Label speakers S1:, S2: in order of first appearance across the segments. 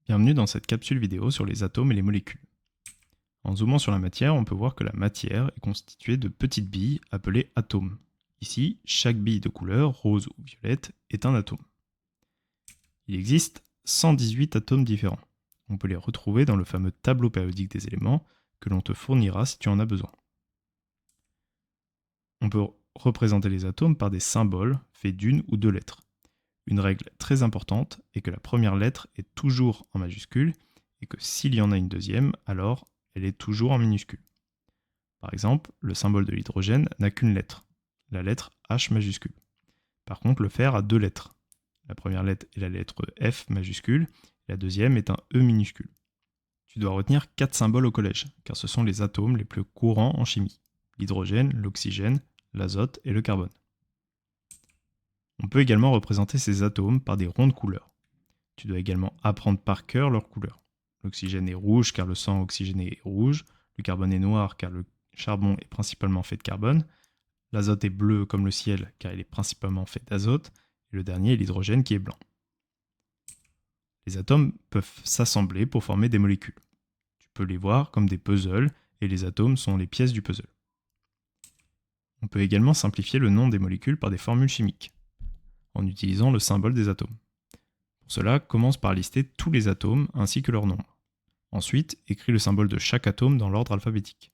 S1: Bienvenue dans cette capsule vidéo sur les atomes et les molécules. En zoomant sur la matière, on peut voir que la matière est constituée de petites billes appelées atomes. Ici, chaque bille de couleur, rose ou violette, est un atome. Il existe 118 atomes différents. On peut les retrouver dans le fameux tableau périodique des éléments que l'on te fournira si tu en as besoin. On peut représenter les atomes par des symboles faits d'une ou deux lettres. Une règle très importante est que la première lettre est toujours en majuscule et que s'il y en a une deuxième, alors elle est toujours en minuscule. Par exemple, le symbole de l'hydrogène n'a qu'une lettre, la lettre H majuscule. Par contre, le fer a deux lettres. La première lettre est la lettre F majuscule, et la deuxième est un E minuscule. Tu dois retenir 4 symboles au collège, car ce sont les atomes les plus courants en chimie: l'hydrogène, l'oxygène, l'azote et le carbone. On peut également représenter ces atomes par des ronds de couleurs. Tu dois également apprendre par cœur leurs couleurs. L'oxygène est rouge car le sang oxygéné est rouge, le carbone est noir car le charbon est principalement fait de carbone, l'azote est bleu comme le ciel car il est principalement fait d'azote, et le dernier est l'hydrogène qui est blanc. Les atomes peuvent s'assembler pour former des molécules. Tu peux les voir comme des puzzles et les atomes sont les pièces du puzzle. On peut également simplifier le nom des molécules par des formules chimiques, en utilisant le symbole des atomes. Pour cela, commence par lister tous les atomes ainsi que leur nombre. Ensuite, écris le symbole de chaque atome dans l'ordre alphabétique.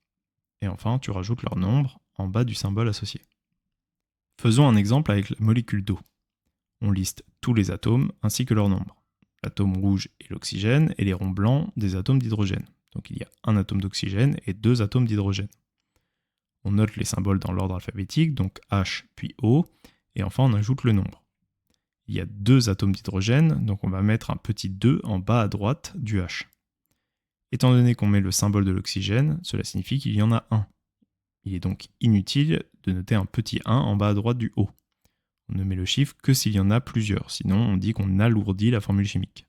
S1: Et enfin, tu rajoutes leur nombre en bas du symbole associé. Faisons un exemple avec la molécule d'eau. On liste tous les atomes ainsi que leur nombre. L'atome rouge est l'oxygène et les ronds blancs des atomes d'hydrogène. Donc il y a un atome d'oxygène et 2 atomes d'hydrogène. On note les symboles dans l'ordre alphabétique, donc H puis O, et enfin on ajoute le nombre. Il y a 2 atomes d'hydrogène, donc on va mettre un petit 2 en bas à droite du H. Étant donné qu'on met le symbole de l'oxygène, cela signifie qu'il y en a un. Il est donc inutile de noter un petit 1 en bas à droite du O. On ne met le chiffre que s'il y en a plusieurs, sinon on dit qu'on alourdit la formule chimique.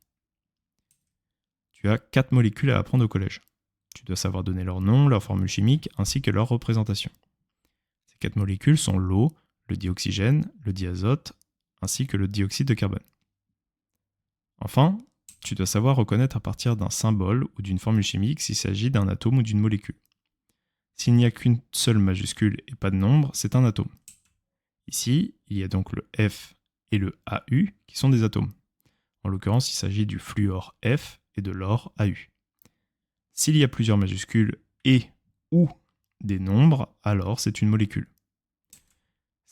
S1: Tu as 4 molécules à apprendre au collège. Tu dois savoir donner leur nom, leur formule chimique, ainsi que leur représentation. Ces 4 molécules sont l'eau, le dioxygène, le diazote, ainsi que le dioxyde de carbone. Enfin, tu dois savoir reconnaître à partir d'un symbole ou d'une formule chimique s'il s'agit d'un atome ou d'une molécule. S'il n'y a qu'une seule majuscule et pas de nombre, c'est un atome. Ici, il y a donc le F et le AU qui sont des atomes. En l'occurrence, il s'agit du fluor F et de l'or AU. S'il y a plusieurs majuscules et ou des nombres, alors c'est une molécule.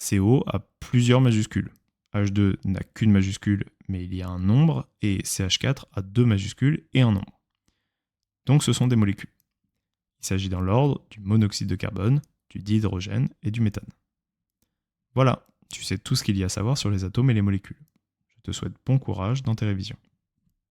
S1: CO a plusieurs majuscules. H2 n'a qu'une majuscule, mais il y a un nombre, et CH4 a 2 majuscules et un nombre. Donc ce sont des molécules. Il s'agit dans l'ordre du monoxyde de carbone, du dihydrogène et du méthane. Voilà, tu sais tout ce qu'il y a à savoir sur les atomes et les molécules. Je te souhaite bon courage dans tes révisions.